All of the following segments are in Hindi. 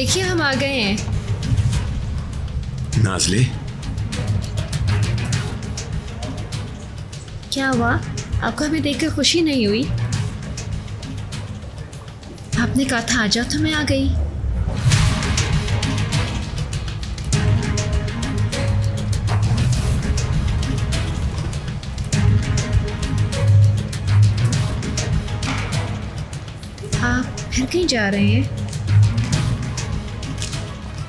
देखिए हम आ गए हैं। नाज़ले, क्या हुआ? आपको हमें देखकर खुशी नहीं हुई? आपने कहा था आ जाओ तो मैं आ गई। आप फिर कहीं जा रहे हैं?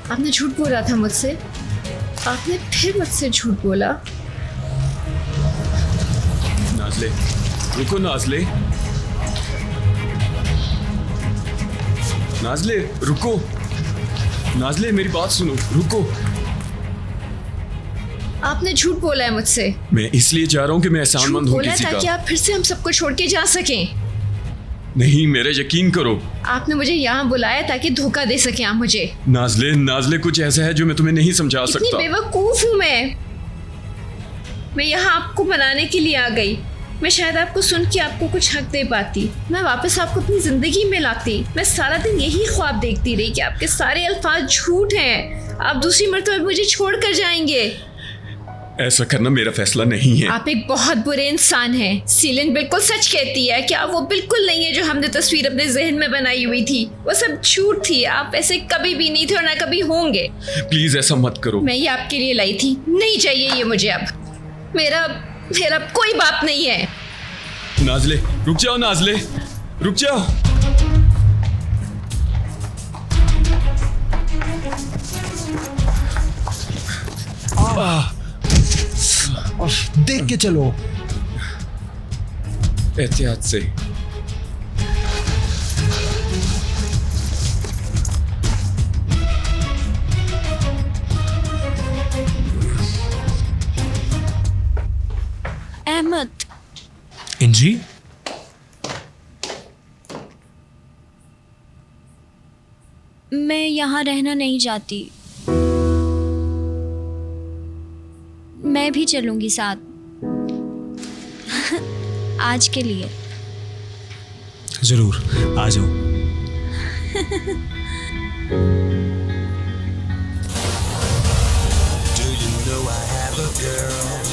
आपने झूठ बोला था मुझसे। आपने फिर मुझसे झूठ बोला। नाज़ले, रुको नाज़ले। नाज़ले, रुको। नाज़ले, मेरी बात सुनो, रुको। आपने झूठ बोला है मुझसे। मैं इसलिए जा रहा हूँ कि मैं एहसानमंद हूँ बोला किसी ताकि का। आप फिर से हम सबको छोड़ के जा सकें। नहीं, मेरे यकीन करो। आपने मुझे यहाँ बुलाया ताकि धोखा दे सके आप मुझे। नाज़ले, नाज़ले, कुछ ऐसा है जो मैं तुम्हें नहीं समझा इतनी सकता। बेवकूफ हूँ मैं यहाँ आपको मनाने के लिए आ गई। मैं शायद आपको सुन के आपको कुछ हक दे पाती, मैं वापस आपको अपनी जिंदगी में लाती। मैं सारा दिन यही ख्वाब देखती रही कि आपके सारे अल्फाज झूठ हैं। आप दूसरी मर्तबा मुझे छोड़ कर जाएंगे। ऐसा करना मेरा फैसला नहीं है। आप एक बहुत बुरे इंसान हैं। सीलिन बिल्कुल सच कहती है कि आप वो बिल्कुल नहीं है जो हमने तस्वीर अपने जहन में बनाई हुई थी। वो सब झूठ थी। आप ऐसे कभी भी नहीं थे और ना कभी होंगे। प्लीज ऐसा मत करो। मैं ये आपके लिए लाई थी। नहीं चाहिए ये मुझे अब। मेरा कोई बाप नहीं है। नाज़ले, रुक जाओ। नाज़ले, रुक जाओ। देख के चलो। एहतियात से। अहमद, इंजी, मैं यहाँ रहना नहीं चाहती। मैं भी चलूंगी साथ। आज के लिए। जरूर आ जाओ। Do you know I have a girl,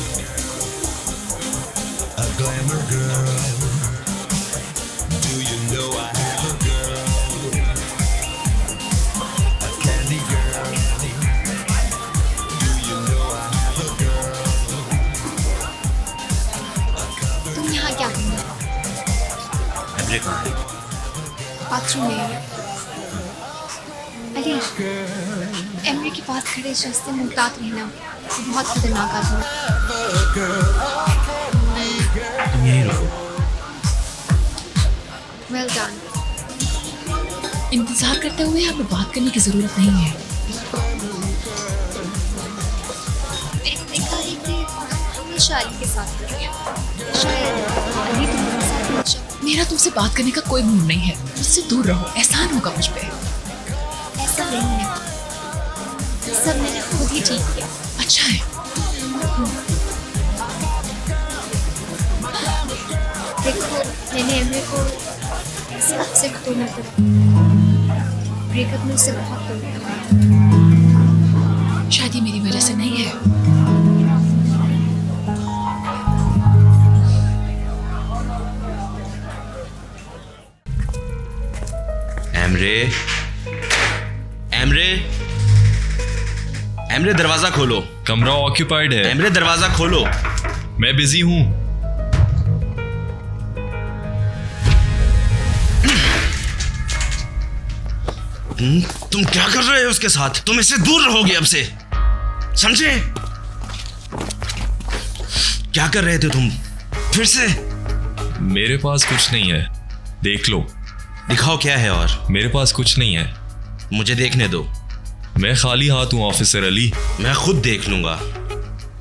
a glamour girl? Do you know I have a girl, a candy girl? Do you know I have a girl, a cover? तुम यहाँ क्या कर रहे हो? एमरे कहाँ है? बाथरूम में। अरे एमरे के पास खड़े इस रास्ते में मुहतात रहना, वो बहुत खतरनाक आदमी है। तुम यहीं रुको। Well done. इंतजार करते हुए हमें बात करने की जरूरत नहीं है। मैंने देखा है कि हमेशा अली के साथ रहती है। शायद अली तुम्हारे साथ हमेशा। मेरा तुमसे बात करने का कोई मूड नहीं है। मुझसे दूर रहो, एहसान होगा मुझ पे। ऐसा नहीं है, सब मैंने खुद ही ठीक किया। अच्छा है। देखो मैंने एमरे को सबसे खोना था। ब्रेकअप में उससे बहुत तोड़ा। शायद ये मेरी वजह से नहीं है। एमरे, एमरे, एमरे, दरवाजा खोलो। कमरा ऑक्यूपाइड है। एमरे, दरवाजा खोलो। मैं बिजी हूँ। तुम क्या कर रहे हो उसके साथ? तुम इससे दूर रहोगे अब से, समझे? क्या कर रहे थे तुम? फिर से? मेरे पास कुछ नहीं है, देख लो। दिखाओ क्या है। और मेरे पास कुछ नहीं है। मुझे देखने दो। मैं खाली हाथ हूँ ऑफिसर अली। मैं खुद देख लूंगा।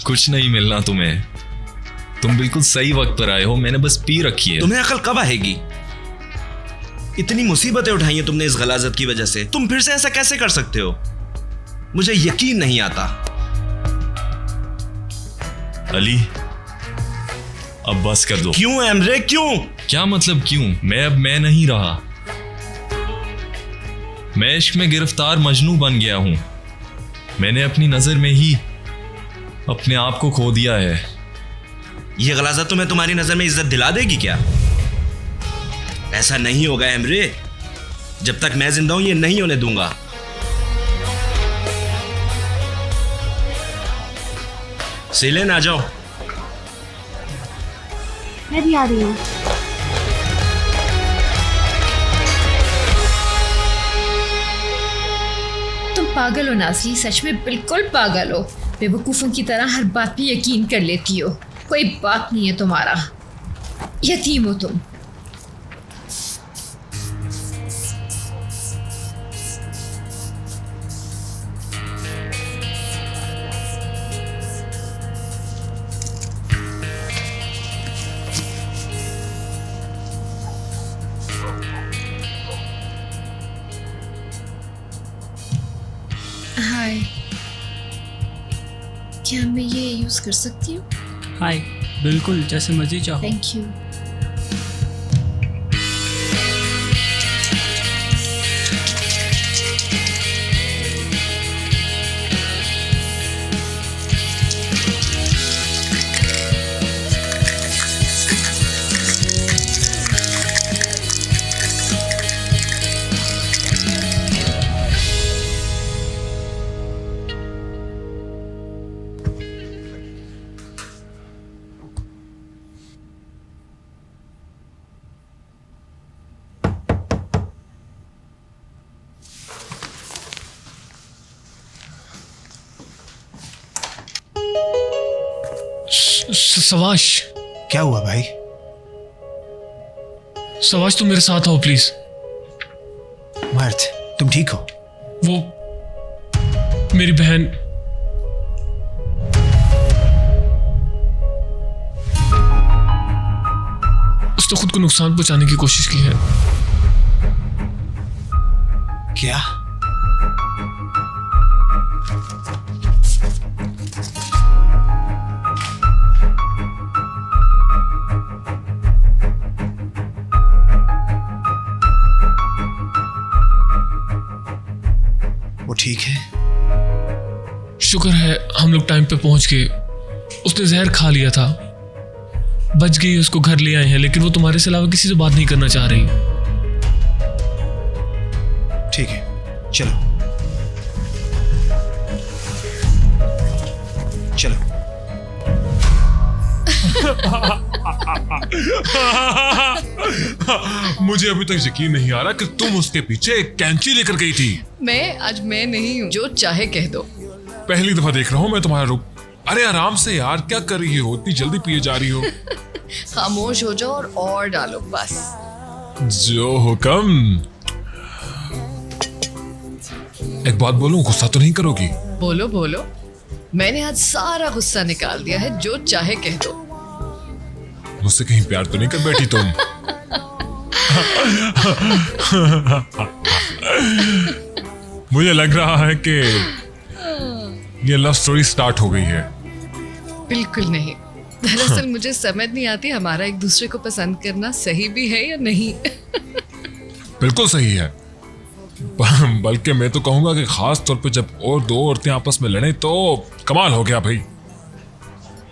कुछ नहीं मिलना तुम्हें। तुम बिल्कुल सही वक्त पर आए हो। मैंने बस पी रखी है। तुम्हें अकल कब आएगी? इतनी मुसीबतें उठाई हैं तुमने इस गलाजत की वजह से। तुम फिर से ऐसा कैसे कर सकते हो? मुझे यकीन नहीं आता। अली, अब बस कर दो। क्यों एमरे, क्यों? क्या मतलब क्यों? मैं अब मैं नहीं रहा। मैं इश्क में गिरफ्तार मजनू बन गया हूं। मैंने अपनी नजर में ही अपने आप को खो दिया है। ये गलाजत तुम्हें तुम्हारी नजर में इज्जत दिला देगी क्या? ऐसा नहीं होगा एमरे। जब तक मैं जिंदा हूं ये नहीं होने दूंगा। सीलेन आ जाओ। मैं भी आ रही हूँ। तुम पागल हो नाज़ली, सच में बिल्कुल पागल हो। बेवकूफ़ों की तरह हर बात पे यकीन कर लेती हो। कोई बात नहीं है तुम्हारा, यतीम हो तुम। हाय, क्या मैं ये यूज़ कर सकती हूँ? हाय, बिल्कुल जैसे मर्जी चाहो। Thank you. सवाश, क्या हुआ भाई? सवाश तुम मेरे साथ आओ प्लीज। मर्द, तुम ठीक हो? वो मेरी बहन उसने खुद को नुकसान पहुंचाने की कोशिश की है। क्या? वो ठीक है? शुक्र है हम लोग टाइम पे पहुंच गए। उसने जहर खा लिया था, बच गई। उसको घर ले आए हैं, लेकिन वो तुम्हारे से अलावा किसी से बात नहीं करना चाह रही। ठीक है, चलो चलो। मुझे अभी तक यकीन नहीं आ रहा कि तुम उसके पीछे एक कैंची लेकर गई थी। आज मैं नहीं हूँ, जो चाहे कह दो। पहली दफा देख रहा हूँ मैं तुम्हारा रूप। अरे आराम से यार, क्या कर रही हो? इतनी जल्दी पिए जा रही हो। खामोश हो जाओ और डालो बस। जो हुक्म। एक बात बोलूं, गुस्सा तो नहीं करोगी? बोलो बोलो, मैंने आज सारा गुस्सा निकाल दिया है, जो चाहे कह दो। मुझसे कहीं प्यार तो नहीं कर बैठी तुम? मुझे लग रहा है कि ये लव स्टोरी स्टार्ट हो गई है। बिल्कुल नहीं। दरअसल मुझे समझ नहीं आती हमारा एक दूसरे को पसंद करना सही भी है या नहीं। बिल्कुल सही है। बल्कि मैं तो कहूंगा कि खास तौर पे जब और दो औरतें आपस में लड़े तो कमाल हो गया भाई।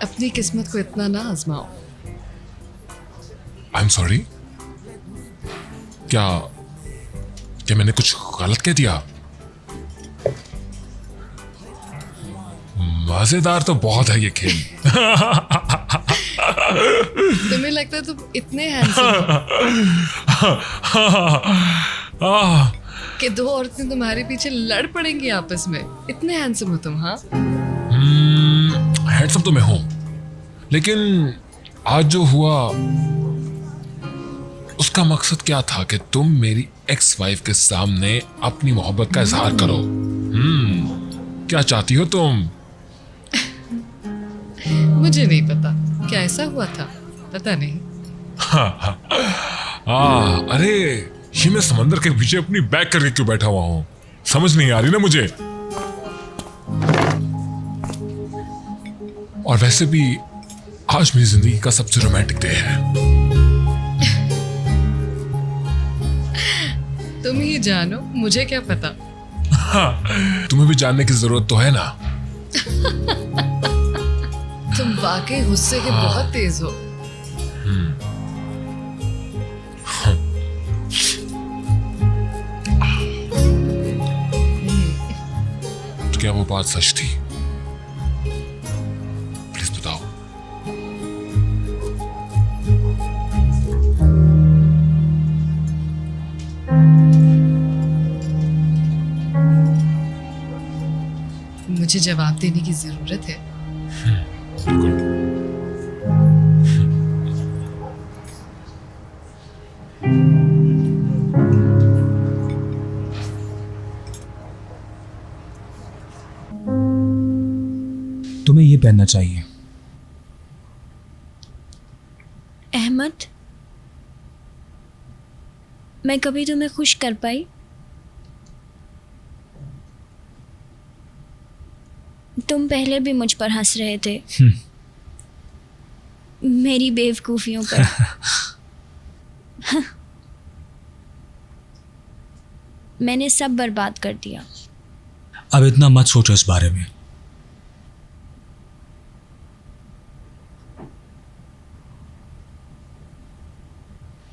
अपनी किस्मत को इतना ना आजमाओ। I am sorry. क्या मैंने कुछ गलत कह दिया? मजेदार तो बहुत है ये खेल। तुम्हें लगता है तुम इतने हैंडसम हो कि दो औरतें तुम्हारे पीछे लड़ पड़ेंगी आपस में? इतने हैंडसम हो तुम? हाँ, हैंडसम तो मैं हूं, लेकिन आज जो हुआ उसका मकसद क्या था कि तुम मेरी एक्स वाइफ के सामने अपनी मोहब्बत का इजहार करो। क्या चाहती हो तुम? मुझे नहीं पता, क्या ऐसा हुआ था? पता नहीं। अरे ये मैं समंदर के पीछे अपनी बैग करके क्यों बैठा हुआ हूं? समझ नहीं आ रही ना मुझे। और वैसे भी आज मेरी जिंदगी का सबसे रोमांटिक डे है। तुम ही जानो, मुझे क्या पता। हाँ, तुम्हें भी जानने की जरूरत तो है ना। तुम वाकई गुस्से के बहुत तेज हो। क्या वो बात सच थी? प्लीज बताओ। मुझे जवाब देने की जरूरत है। तुम्हें ये पहनना चाहिए। अहमद, मैं कभी तुम्हें खुश कर पाई? तुम पहले भी मुझ पर हंस रहे थे, मेरी बेवकूफियों पर। मैंने सब बर्बाद कर दिया। अब इतना मत सोचो इस बारे में।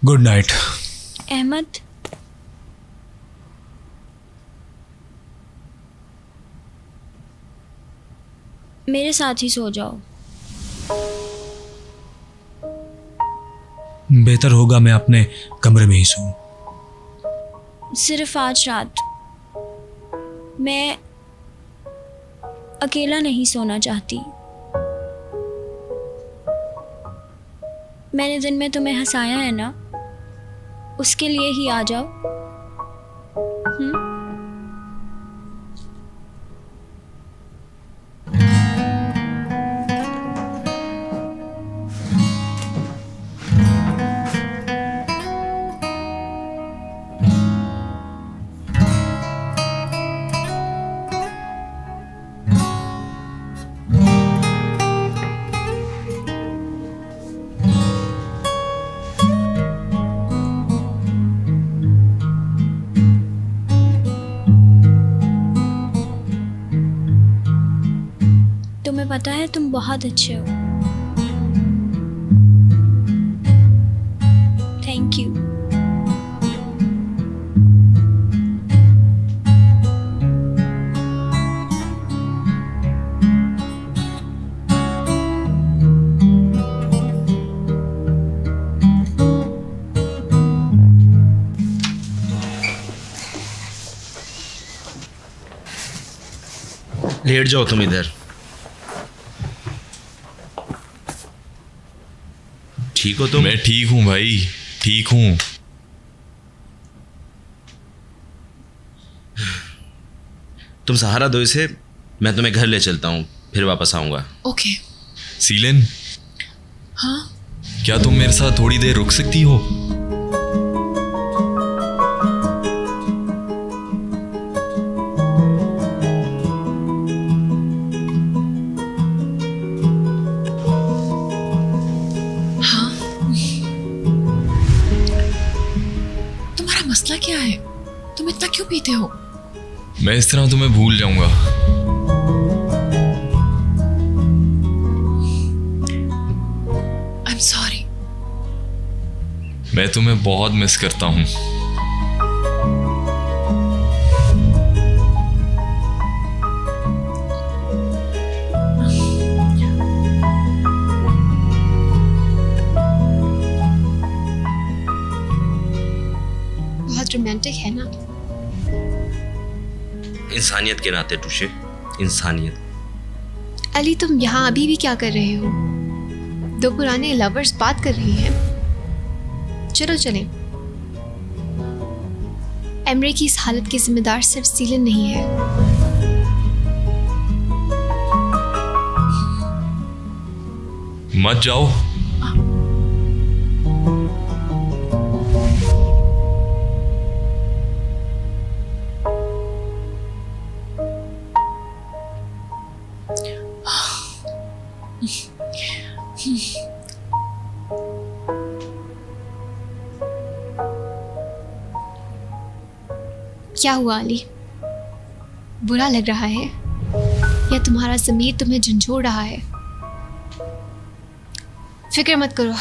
Good night. अहमद, मेरे साथ ही सो जाओ। बेहतर होगा मैं अपने कमरे में ही सोऊं। सिर्फ आज रात। मैं अकेला नहीं सोना चाहती। मैंने दिन में तुम्हें हंसाया है ना, उसके लिए ही आ जाओ। तुम्हें पता है तुम बहुत अच्छे हो। Thank you. लेट जाओ तुम इधर। ठीक हो तुम? मैं ठीक हूँ भाई, ठीक हूँ। तुम सहारा दो इसे, मैं तुम्हें घर ले चलता हूँ, फिर वापस आऊंगा। ओके। सीलन, हाँ? क्या तुम मेरे साथ थोड़ी देर रुक सकती हो? हाँ। तुम्हारा मसला क्या है? तुम इतना क्यों पीते हो? मैं इस तरह तुम्हें भूल जाऊंगा। I'm sorry. मैं तुम्हें बहुत मिस करता हूँ। बहुत रोमांटिक है ना? इंसानियत के नाते टूशे, इंसानियत। अली, तुम यहाँ अभी भी क्या कर रहे हो? दो पुराने लवर्स बात कर रही हैं। चलो चलें। एमरे की इस हालत की जिम्मेदार सिर्फ सीलन नहीं है। मत जाओ। क्या हुआ अली? बुरा लग रहा है या तुम्हारा ज़मीर तुम्हें झंझोड़ रहा है? फिक्र मत करो,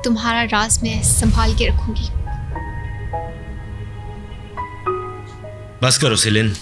तुम्हारा राज मैं संभाल के रखूंगी। बस करो सिलिन।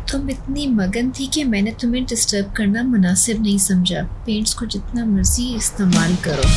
तुम इतनी मगन थी कि मैंने तुम्हें डिस्टर्ब करना मुनासिब नहीं समझा। पेंट्स को जितना मर्जी इस्तेमाल करो।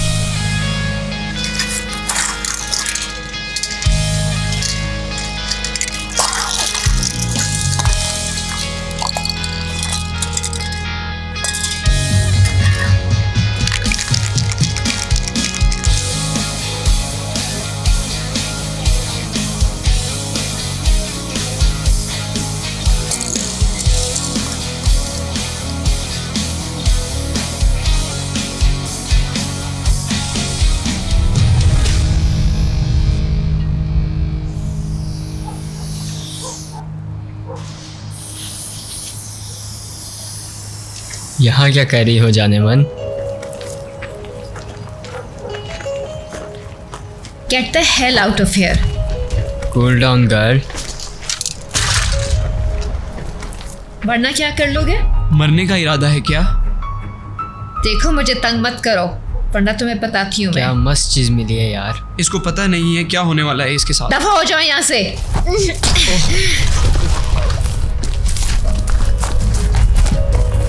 यहाँ क्या कर रही हो जाने मन? Get the hell out of here. Cool down girl. वरना क्या कर लोगे? मरने का इरादा है क्या? देखो मुझे तंग मत करो, वरना तुम्हें बताती हूँ क्या मैं। मस्त चीज मिली है यार। इसको पता नहीं है क्या होने वाला है इसके साथ। दफा हो जाओ यहाँ से।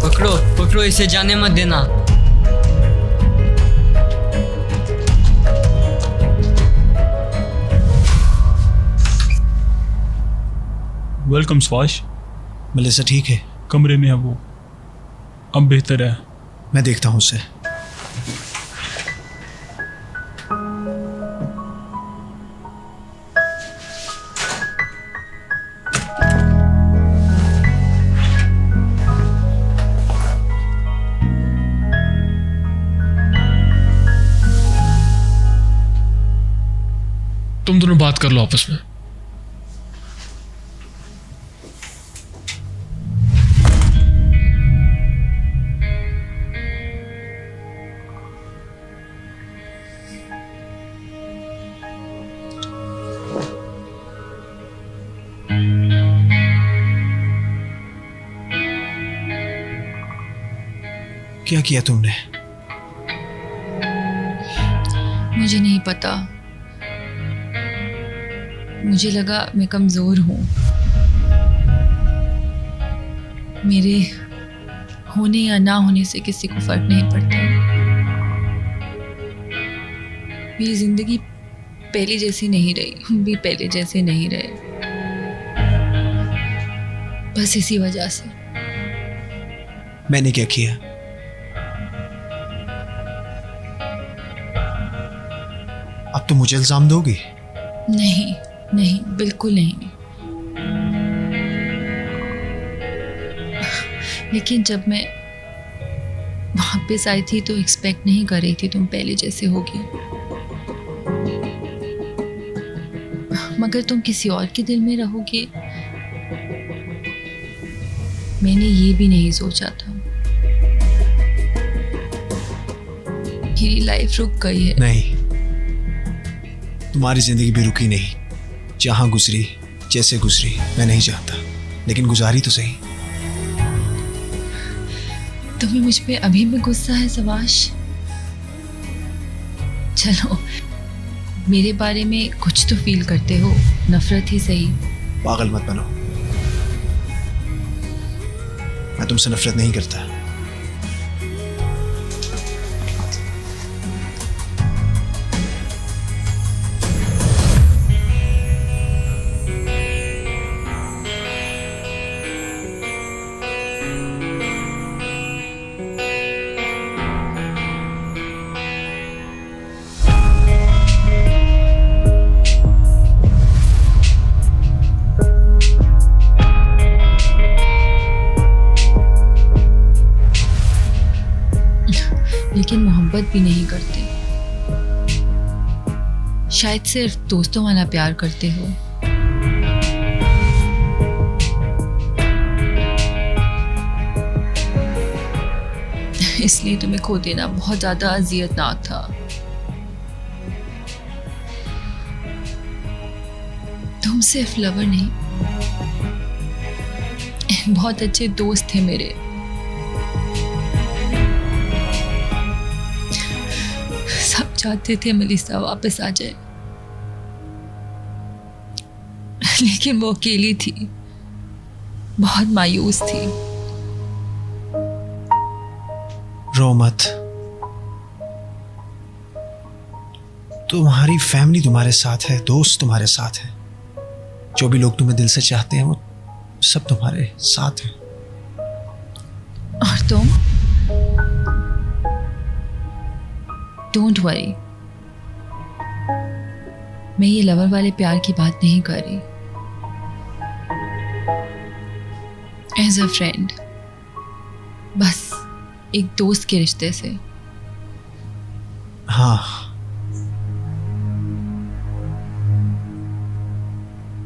पकड़ो पकड़ो, इसे जाने मत देना। वेलकम स्वाश। मलिसा ठीक है? कमरे में है वो, अब बेहतर है। मैं देखता हूँ उसे। तुम दोनों बात कर लो आपस में। क्या किया तुमने? मुझे नहीं पता, मुझे लगा मैं कमज़ोर हूँ। मेरे होने या ना होने से किसी को फर्क नहीं पड़ता। मेरी ज़िंदगी पहले जैसी नहीं रही, हम भी पहले जैसे नहीं रहे, बस इसी वजह से। मैंने क्या किया? अब तो मुझे इल्जाम दोगी? नहीं नहीं, बिल्कुल नहीं। लेकिन जब मैं वापस आई थी तो एक्सपेक्ट नहीं कर रही थी तुम पहले जैसे होगी, मगर तुम किसी और के दिल में रहोगे मैंने ये भी नहीं सोचा था। मेरी लाइफ रुक गई है। नहीं, तुम्हारी जिंदगी भी रुकी नहीं। जहां गुजरी, जैसे गुजरी, मैं नहीं चाहता, लेकिन गुजारी तो सही। तुम्हें मुझ पे अभी भी गुस्सा है सवाश? चलो, मेरे बारे में कुछ तो फील करते हो, नफरत ही सही। पागल मत बनो। तुमसे नफरत नहीं करता। लेकिन मोहब्बत भी नहीं करते, शायद सिर्फ दोस्तों वाला प्यार करते हो। इसलिए तुम्हें खो देना बहुत ज्यादा अजियतनाक था। तुम सिर्फ लवर नहीं, बहुत अच्छे दोस्त थे मेरे। सब चाहते थे मलिसा वापस आ जाए, लेकिन वो अकेली थी, बहुत मायूस थी। रो मत, तुम्हारी फैमिली तुम्हारे साथ है, दोस्त तुम्हारे साथ है, जो भी लोग तुम्हें दिल से चाहते हैं वो सब तुम्हारे साथ हैं। और तुम? डोंट वरी, मैं ये लवर वाले प्यार की बात नहीं कर रही। एज अ फ्रेंड, बस एक दोस्त के रिश्ते से। हाँ,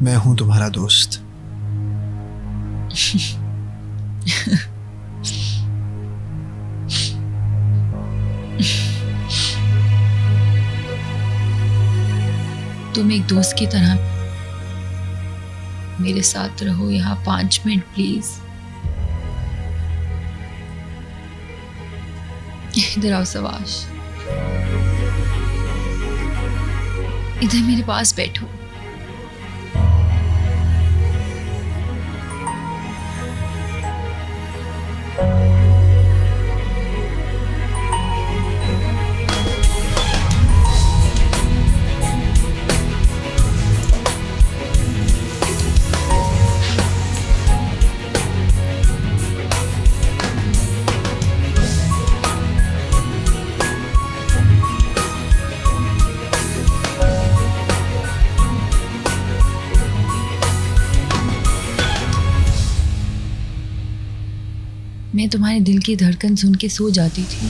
मैं हूं तुम्हारा दोस्त। तुम एक दोस्त की तरह मेरे साथ रहो यहाँ 5 मिनट प्लीज। इधर आओ सवाश, इधर मेरे पास बैठो। मैं तुम्हारे दिल की धड़कन सुन के सो जाती थी।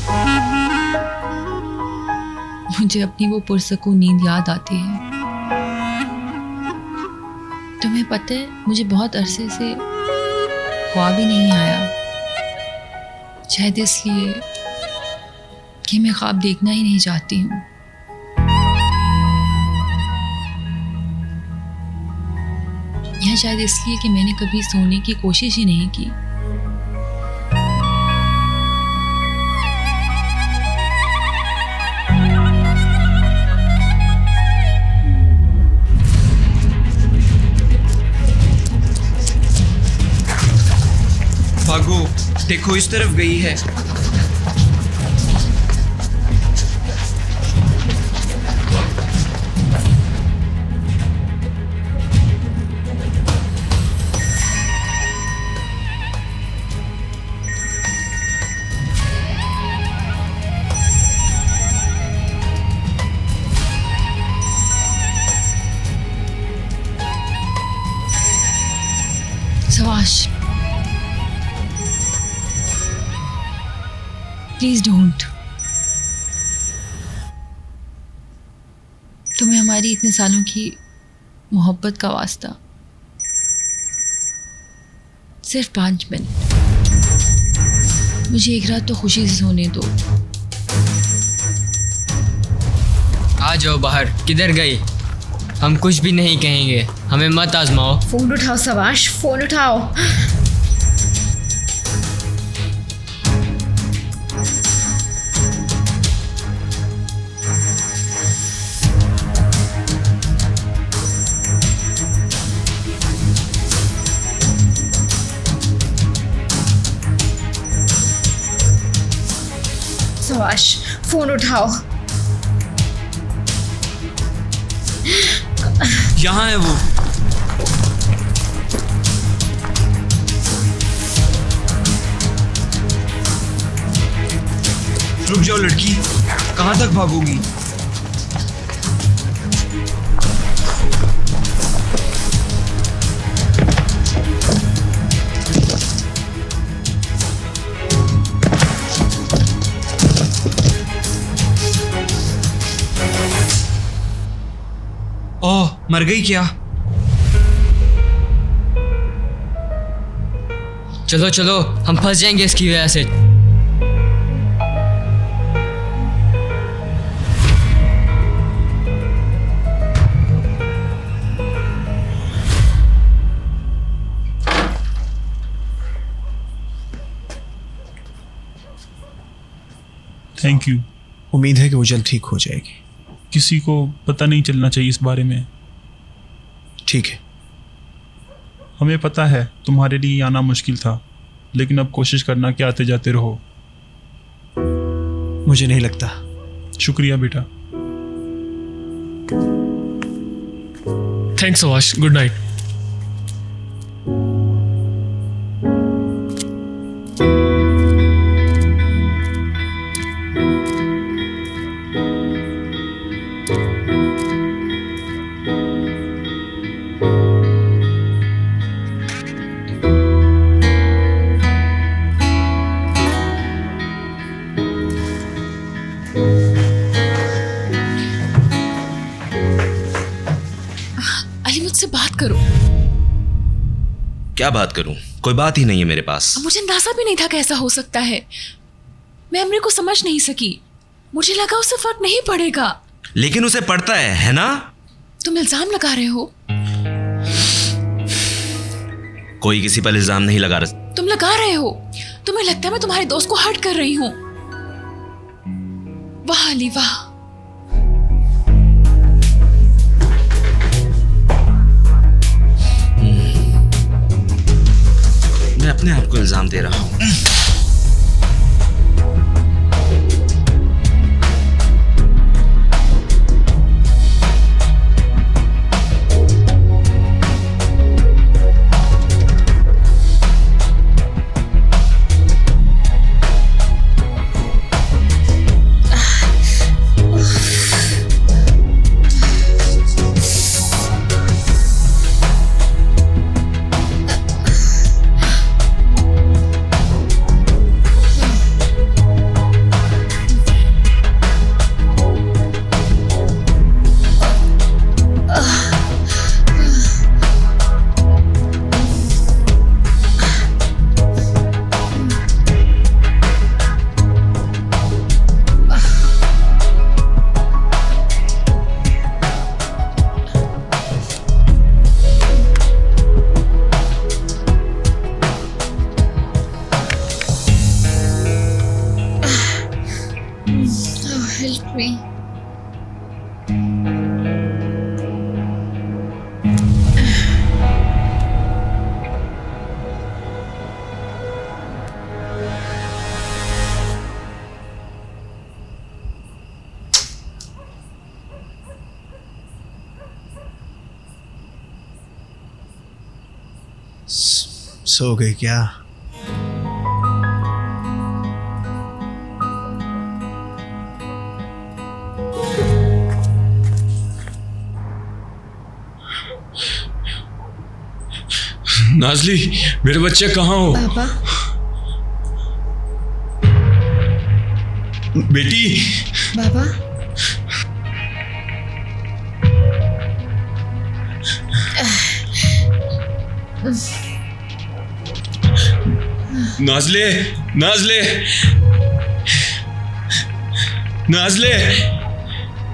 मुझे अपनी वो पुरसकून नींद याद आती है। तुम्हें पता है, मुझे बहुत अरसे से ख्वाब ही नहीं आया, शायद इसलिए कि मैं ख्वाब देखना ही नहीं चाहती हूँ। या शायद इसलिए कि मैंने कभी सोने की कोशिश ही नहीं की। भागो, देखो इस तरफ गई है। सवाश, प्लीज डोंट। तुम्हें हमारी इतने सालों की मोहब्बत का वास्ता, सिर्फ 5 मिनट मुझे एक रात तो खुशी से सोने दो। आ जाओ बाहर। किधर गई? हम कुछ भी नहीं कहेंगे, हमें मत आजमाओ। फोन उठाओ सवाश, फोन उठाओ। सवाश, फोन उठाओ। यहाँ है वो। रुक जाओ लड़की, कहाँ तक भागोगी? ओह, मर गई क्या? चलो चलो, हम फंस जाएंगे इसकी वजह से। Thank you. उम्मीद है कि वो जल्द ठीक हो जाएगी। किसी को पता नहीं चलना चाहिए इस बारे में। ठीक है। हमें पता है तुम्हारे लिए आना मुश्किल था, लेकिन अब कोशिश करना कि आते जाते रहो। मुझे नहीं लगता। शुक्रिया बेटा। थैंक्स सवाश, गुड नाइट। अली, मुझसे बात करो। क्या बात करूं? कोई बात ही नहीं है मेरे पास। मुझे अंदाजा भी नहीं था कि ऐसा हो सकता है। मैं अमरे को समझ नहीं सकी। मुझे लगा उसे फर्क नहीं पड़ेगा। लेकिन उसे पड़ता है ना? तुम इल्जाम लगा रहे हो। कोई किसी पर इल्जाम नहीं लगा रहा। तुम लगा रहे हो। तुम्हें लगता है मैं तुम्हारे दोस्त को हर्ट कर रही हूँ। वाह अली वाह। मैं अपने आप को इल्जाम दे रहा हूं। Help me. सो गई क्या? नाजली, मेरे बच्चे कहाँ हो? पापा। बेटी। बाबा। नाजले, नाजले, नाजले।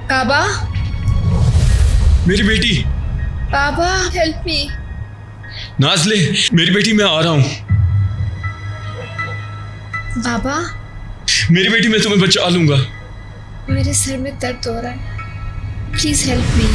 बाबा। मेरी बेटी। बाबा हेल्प मी। नाजले, मेरी बेटी, मैं आ रहा हूं। बाबा। मेरी बेटी, मैं तुम्हें बचा लूंगा। मेरे सर में दर्द हो रहा है, प्लीज हेल्प मी।